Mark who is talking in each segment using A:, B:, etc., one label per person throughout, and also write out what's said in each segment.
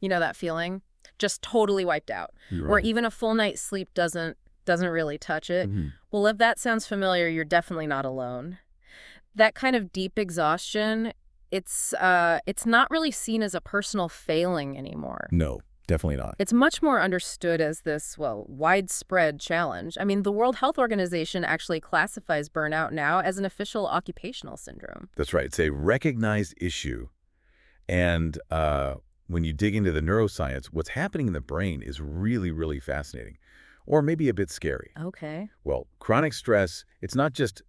A: You know that feeling? Just totally wiped out.
B: You're
A: Or
B: right.
A: even a full night's sleep doesn't really touch it.
B: Mhm.
A: Well, if that sounds familiar, you're definitely not alone. That kind of deep exhaustion, it's not really seen as a personal failing anymore.
B: No, definitely not.
A: It's much more understood as this, well, widespread challenge. I mean, the World Health Organization actually classifies burnout now as an official occupational syndrome.
B: That's right. It's a recognized issue. And when you dig into the neuroscience, what's happening in the brain is really, really fascinating, or maybe a bit scary.
A: Okay.
B: Well, chronic stress, it's not just,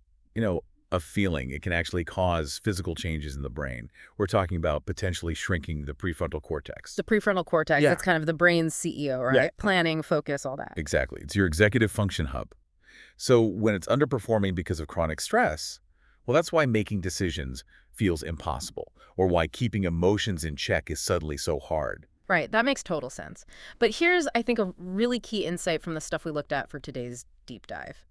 B: a feeling. It can actually cause physical changes in the brain. We're talking about potentially shrinking the prefrontal cortex.
A: The prefrontal cortex,
B: Yeah.
A: that's kind of the brain's CEO, right?
B: Yeah.
A: Planning, focus, all that.
B: Exactly. It's your executive function hub. So when it's underperforming because of chronic stress, well, that's why making decisions feels impossible, or why keeping emotions in check is suddenly so hard.
A: Right, that makes total sense. But here's, I think, a really key insight from the stuff we looked at for today's deep dive.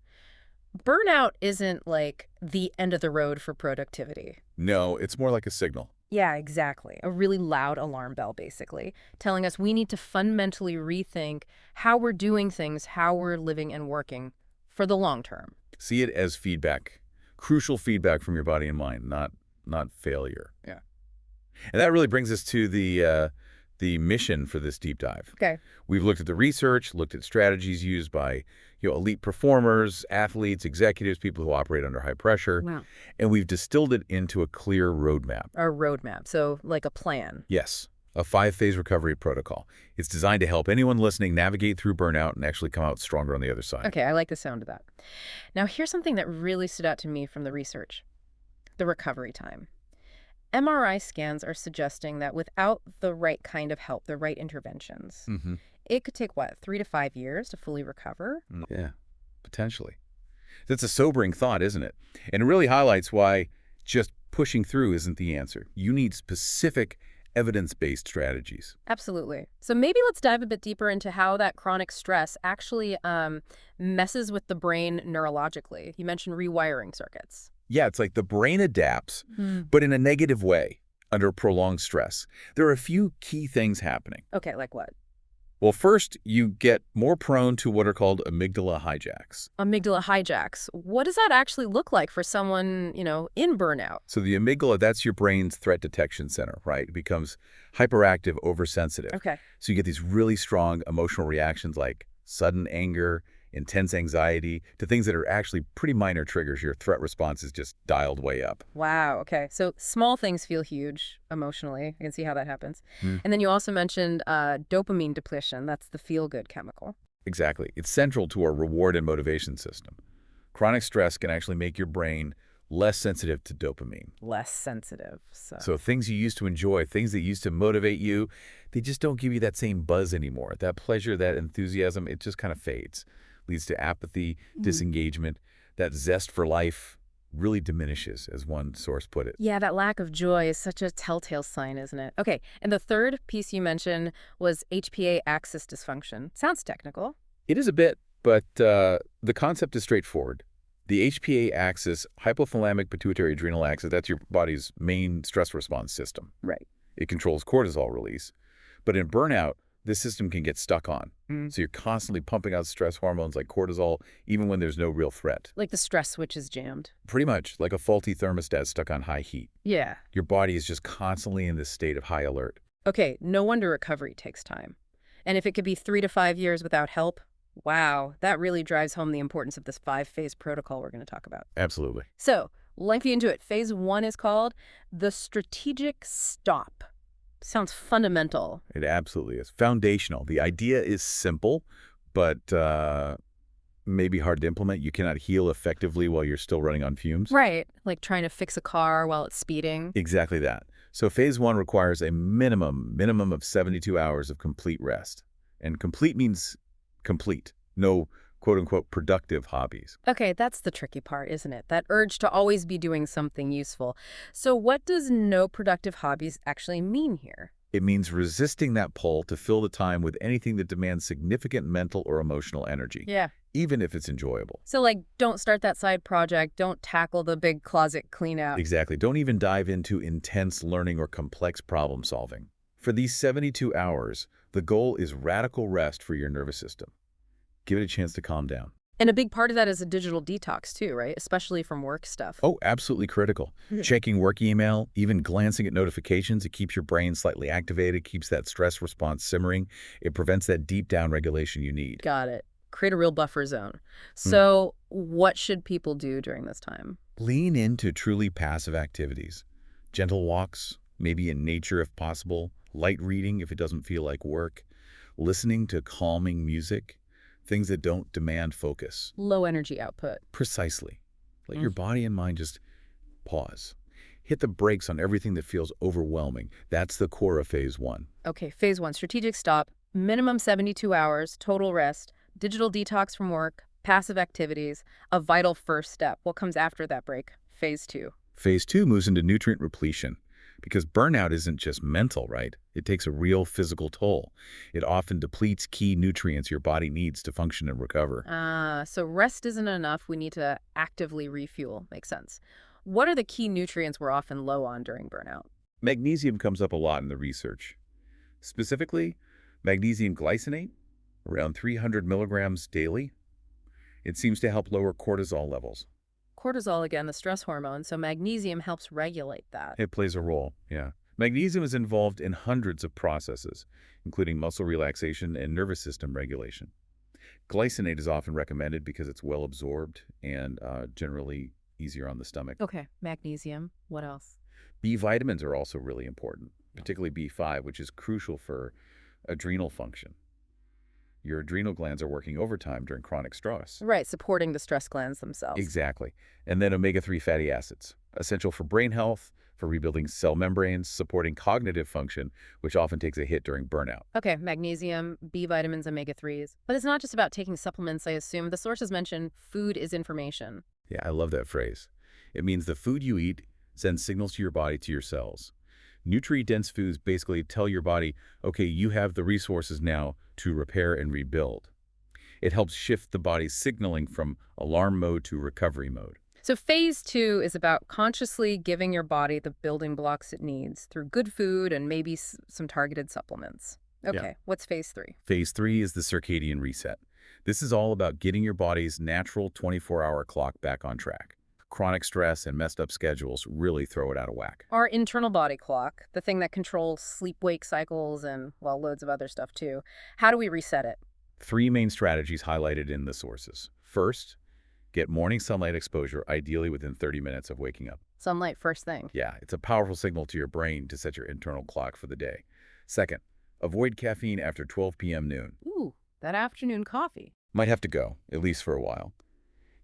A: Burnout isn't like the end of the road for productivity.
B: No, it's more like a signal.
A: Yeah, exactly. A really loud alarm bell, basically, telling us we need to fundamentally rethink how we're doing things, how we're living and working for the long term.
B: See it as feedback, crucial feedback from your body and mind, not failure.
A: Yeah.
B: And that really brings us to the mission for this deep dive.
A: Okay.
B: We've looked at the research, looked at strategies used by elite performers, athletes, executives, people who operate under high pressure,
A: Wow.
B: and we've distilled it into a clear roadmap.
A: A roadmap, so like a plan.
B: Yes, a 5-phase recovery protocol. It's designed to help anyone listening navigate through burnout and actually come out stronger on the other side.
A: Okay, I like the sound of that. Now, here's something that really stood out to me from the research. The recovery time. MRI scans are suggesting that without the right kind of help, the right interventions,
B: Mm-hmm.
A: it could take, 3 to 5 years to fully recover?
B: Yeah, potentially. That's a sobering thought, isn't it? And it really highlights why just pushing through isn't the answer. You need specific evidence-based strategies.
A: Absolutely. So maybe let's dive a bit deeper into how that chronic stress actually messes with the brain neurologically. You mentioned rewiring circuits.
B: Yeah, it's like the brain adapts, but in a negative way under prolonged stress. There are a few key things happening.
A: Okay, like what?
B: Well, first, you get more prone to what are called amygdala hijacks.
A: Amygdala hijacks. What does that actually look like for someone, in burnout?
B: So the amygdala, that's your brain's threat detection center, right? It becomes hyperactive, oversensitive.
A: Okay.
B: So you get these really strong emotional reactions like sudden anger, intense anxiety, to things that are actually pretty minor triggers. Your threat response is just dialed way up.
A: Wow, okay. So small things feel huge emotionally. I can see how that happens.
B: Hmm.
A: And then you also mentioned dopamine depletion. That's the feel-good chemical.
B: Exactly. It's central to our reward and motivation system. Chronic stress can actually make your brain less sensitive to dopamine.
A: Less sensitive.
B: So things you used to enjoy, things that used to motivate you, they just don't give you that same buzz anymore. That pleasure, that enthusiasm, it just kind of fades. Leads to apathy, disengagement. That zest for life really diminishes, as one source put it.
A: Yeah, that lack of joy is such a telltale sign, isn't it? Okay, and the third piece you mentioned was HPA axis dysfunction. Sounds technical.
B: It is a bit, but the concept is straightforward. The HPA axis, hypothalamic pituitary adrenal axis, that's your body's main stress response system.
A: Right.
B: It controls cortisol release. But in burnout, this system can get stuck on. So you're constantly pumping out stress hormones like cortisol, even when there's no real threat.
A: Like the stress switch is jammed.
B: Pretty much like a faulty thermostat stuck on high heat.
A: Yeah.
B: Your body is just constantly in this state of high alert.
A: Okay, no wonder recovery takes time. And if it could be 3 to 5 years without help, wow, that really drives home the importance of this 5-phase protocol we're going to talk about.
B: Absolutely.
A: So, let's get into it. Phase 1 is called the strategic stop. Sounds fundamental.
B: It absolutely is. Foundational. The idea is simple, but maybe hard to implement. You cannot heal effectively while you're still running on fumes.
A: Right, like trying to fix a car while it's speeding.
B: Exactly that. So phase 1 requires a minimum of 72 hours of complete rest. And complete means complete. No quote-unquote productive hobbies.
A: Okay, that's the tricky part, isn't it? That urge to always be doing something useful. So what does no productive hobbies actually mean here?
B: It means resisting that pull to fill the time with anything that demands significant mental or emotional energy,
A: Yeah.
B: even if it's enjoyable.
A: So, don't start that side project. Don't tackle the big closet clean out.
B: Exactly. Don't even dive into intense learning or complex problem solving. For these 72 hours, the goal is radical rest for your nervous system. Give it a chance to calm down.
A: And a big part of that is a digital detox too, right? Especially from work stuff.
B: Oh, absolutely critical. Checking work email, even glancing at notifications, it keeps your brain slightly activated, keeps that stress response simmering. It prevents that deep down regulation you need.
A: Got it. Create a real buffer zone.
B: Hmm.
A: So what should people do during this time?
B: Lean into truly passive activities. Gentle walks, maybe in nature if possible, light reading if it doesn't feel like work, listening to calming music, things that don't demand focus.
A: Low energy output.
B: Precisely. Let
A: Mm.
B: your body and mind just pause. Hit the brakes on everything that feels overwhelming. That's the core of phase one.
A: Okay, phase one, strategic stop, minimum 72 hours, total rest, digital detox from work, passive activities, a vital first step. What comes after that break? Phase two.
B: Phase two moves into nutrient repletion because burnout isn't just mental, right? It takes a real physical toll. It often depletes key nutrients your body needs to function and recover.
A: So rest isn't enough. We need to actively refuel. Makes sense. What are the key nutrients we're often low on during burnout?
B: Magnesium comes up a lot in the research. Specifically, magnesium glycinate, around 300 milligrams daily. It seems to help lower cortisol levels.
A: Cortisol, again, the stress hormone, so magnesium helps regulate that.
B: It plays a role, yeah. Magnesium is involved in hundreds of processes, including muscle relaxation and nervous system regulation. Glycinate is often recommended because it's well absorbed and generally easier on the stomach.
A: Okay, magnesium. What else?
B: B vitamins are also really important, particularly B5, which is crucial for adrenal function. Your adrenal glands are working overtime during chronic stress.
A: Right, supporting the stress glands themselves.
B: Exactly. And then omega-3 fatty acids, essential for brain health, for rebuilding cell membranes, supporting cognitive function, which often takes a hit during burnout.
A: Okay, magnesium, B vitamins, omega-3s. But it's not just about taking supplements, I assume. The sources mention food is information.
B: Yeah, I love that phrase. It means the food you eat sends signals to your body, to your cells. Nutrient-dense foods basically tell your body, okay, you have the resources now to repair and rebuild. It helps shift the body's signaling from alarm mode to recovery mode.
A: So phase two is about consciously giving your body the building blocks it needs through good food and maybe some targeted supplements.
B: Yeah.
A: Okay, what's phase three?
B: Phase three is the circadian reset. This is all about getting your body's natural 24-hour clock back on track. Chronic stress and messed up schedules really throw it out of whack.
A: Our internal body clock, the thing that controls sleep-wake cycles and, well, loads of other stuff too. How do we reset it?
B: Three main strategies highlighted in the sources. First, get morning sunlight exposure, ideally within 30 minutes of waking up.
A: Sunlight first thing.
B: Yeah, it's a powerful signal to your brain to set your internal clock for the day. Second, avoid caffeine after 12 p.m. noon.
A: Ooh, that afternoon coffee.
B: Might have to go, at least for a while.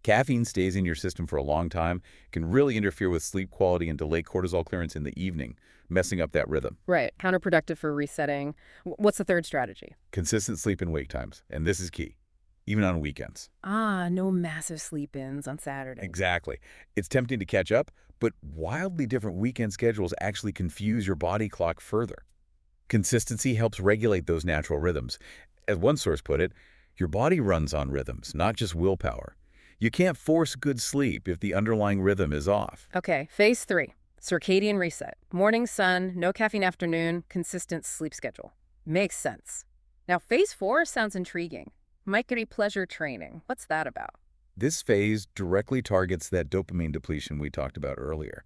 B: Caffeine stays in your system for a long time, can really interfere with sleep quality and delay cortisol clearance in the evening, messing up that rhythm.
A: Right, counterproductive for resetting. What's the third strategy?
B: Consistent sleep and wake times, and this is key, even on weekends.
A: No massive sleep-ins on Saturday.
B: Exactly. It's tempting to catch up, but wildly different weekend schedules actually confuse your body clock further. Consistency helps regulate those natural rhythms. As one source put it, your body runs on rhythms, not just willpower. You can't force good sleep if the underlying rhythm is off.
A: Okay, phase three, circadian reset. Morning sun, no caffeine afternoon, consistent sleep schedule. Makes sense. Now, phase four sounds intriguing. Micro pleasure training. What's that about?
B: This phase directly targets that dopamine depletion we talked about earlier.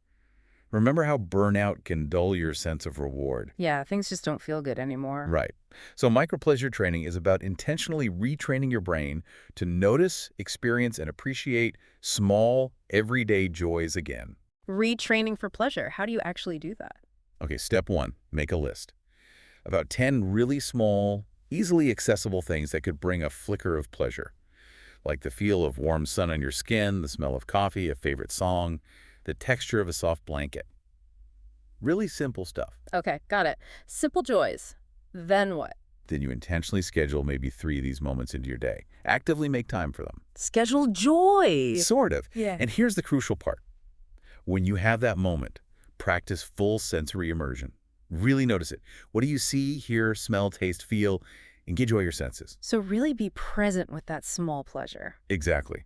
B: Remember how burnout can dull your sense of reward?
A: Yeah, things just don't feel good anymore.
B: Right. So micropleasure training is about intentionally retraining your brain to notice, experience, and appreciate small, everyday joys again.
A: Retraining for pleasure. How do you actually do that?
B: Okay, step one, make a list. About 10 really small, easily accessible things that could bring a flicker of pleasure, like the feel of warm sun on your skin, the smell of coffee, a favorite song, the texture of a soft blanket. Really simple stuff.
A: Okay, got it. Simple joys. Then what?
B: Then you intentionally schedule maybe 3 of these moments into your day. Actively make time for them.
A: Schedule joy.
B: Sort of.
A: Yeah.
B: And here's the crucial part. When you have that moment, practice full sensory immersion. Really notice it. What do you see, hear, smell, taste, feel? Engage all your senses.
A: So really be present with that small pleasure.
B: Exactly.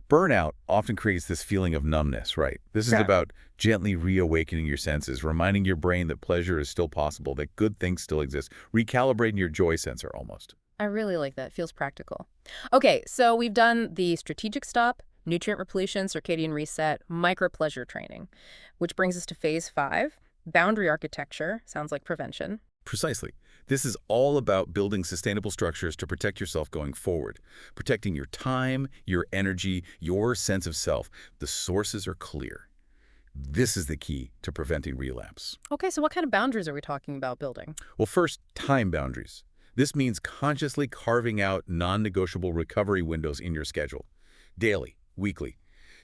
B: Burnout often creates this feeling of numbness, right? This is
A: Yeah.
B: about gently reawakening your senses, reminding your brain that pleasure is still possible, that good things still exist, recalibrating your joy sensor almost.
A: I really like that. Feels practical. Okay, so we've done the strategic stop, nutrient repletion, circadian reset, micro pleasure training, which brings us to phase 5, boundary architecture. Sounds like prevention.
B: Precisely. This is all about building sustainable structures to protect yourself going forward, protecting your time, your energy, your sense of self. The sources are clear. This is the key to preventing relapse.
A: Okay, so what kind of boundaries are we talking about building?
B: Well, first, time boundaries. This means consciously carving out non-negotiable recovery windows in your schedule. Daily, weekly.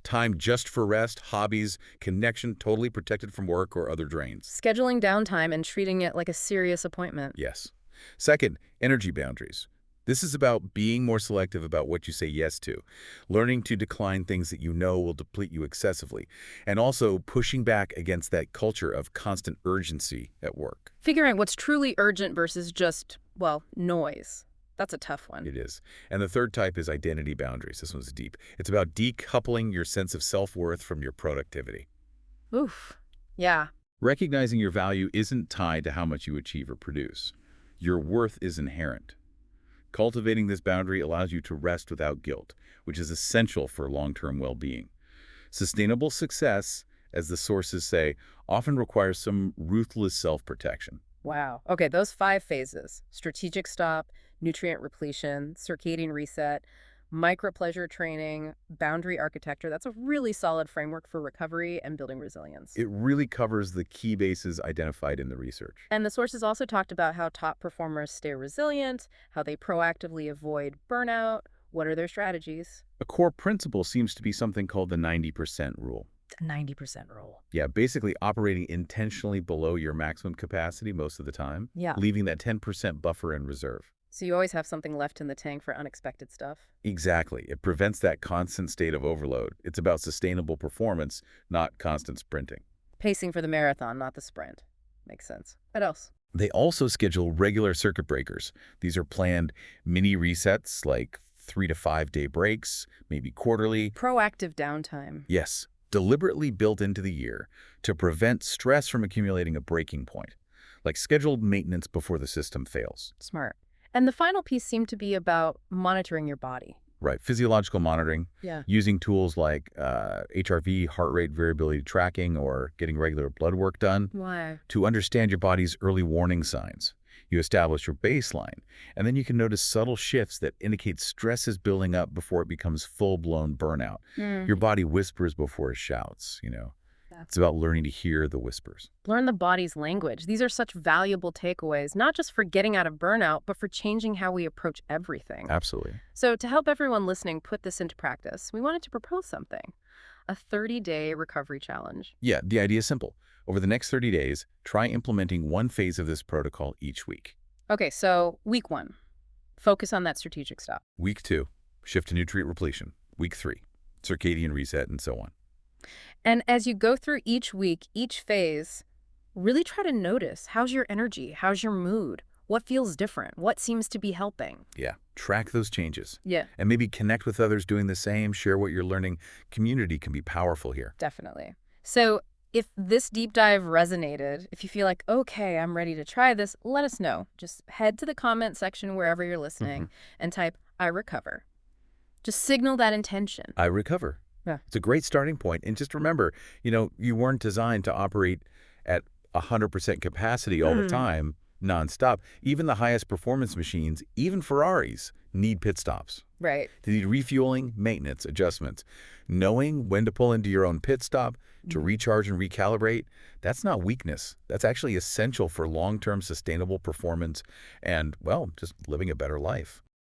B: Time just for rest, hobbies, connection, totally protected from work or other drains.
A: Scheduling downtime and treating it like a serious appointment.
B: Yes. Second, energy boundaries. This is about being more selective about what you say yes to, learning to decline things that you know will deplete you excessively, and also pushing back against that culture of constant urgency at work.
A: Figuring what's truly urgent versus just, well, noise. That's a tough one.
B: It is. And the third type is identity boundaries. This one's deep. It's about decoupling your sense of self-worth from your productivity.
A: Oof. Yeah.
B: Recognizing your value isn't tied to how much you achieve or produce. Your worth is inherent. Cultivating this boundary allows you to rest without guilt, which is essential for long-term well-being. Sustainable success, as the sources say, often requires some ruthless self-protection.
A: Wow. Okay, those 5 phases, strategic stop, nutrient repletion, circadian reset, micro pleasure training, boundary architecture, that's a really solid framework for recovery and building resilience.
B: It really covers the key bases identified in the research.
A: And the sources also talked about how top performers stay resilient, how they proactively avoid burnout, what are their strategies.
B: A core principle seems to be something called the 90% rule.
A: The 90% rule.
B: Yeah, basically operating intentionally below your maximum capacity most of the time,
A: Yeah.
B: leaving that 10% buffer in reserve.
A: So you always have something left in the tank for unexpected stuff.
B: Exactly. It prevents that constant state of overload. It's about sustainable performance, not constant sprinting.
A: Pacing for the marathon, not the sprint. Makes sense. What else?
B: They also schedule regular circuit breakers. These are planned mini resets like 3 to 5 day breaks, maybe quarterly.
A: Proactive downtime.
B: Yes, deliberately built into the year to prevent stress from accumulating a breaking point, like scheduled maintenance before the system fails.
A: Smart. And the final piece seemed to be about monitoring your body.
B: Right, physiological monitoring,
A: Yeah.
B: using tools like HRV, heart rate variability tracking, or getting regular blood work done
A: Why?
B: to understand your body's early warning signs. You establish your baseline, and then you can notice subtle shifts that indicate stress is building up before it becomes full-blown burnout. Your body whispers before it shouts, you know. It's about learning to hear the whispers.
A: Learn the body's language. These are such valuable takeaways, not just for getting out of burnout, but for changing how we approach everything.
B: Absolutely.
A: So to help everyone listening put this into practice, we wanted to propose something. A 30-day recovery challenge.
B: Yeah, the idea is simple. Over the next 30 days, try implementing one phase of this protocol each week.
A: Okay, so week 1, focus on that strategic stop.
B: Week 2, shift to nutrient repletion. Week 3, circadian reset, and so on.
A: And as you go through each week, each phase, really try to notice how's your energy, how's your mood, what feels different, what seems to be helping.
B: Yeah, track those changes.
A: Yeah,
B: And maybe connect with others doing the same, share what you're learning. Community can be powerful here.
A: definitely. So if this deep dive resonated, if you feel like, okay, I'm ready to try this, let us know. Just head to the comment section wherever you're listening and type, I recover. Just signal that intention.
B: I recover.
A: Yeah.
B: It's a great starting point. And just remember, you weren't designed to operate at 100% capacity all the time, nonstop. Even the highest performance machines, even Ferraris, need pit stops.
A: Right.
B: They need refueling, maintenance, adjustments. Knowing when to pull into your own pit stop, to recharge and recalibrate, that's not weakness. That's actually essential for long-term sustainable performance and, well, just living a better life.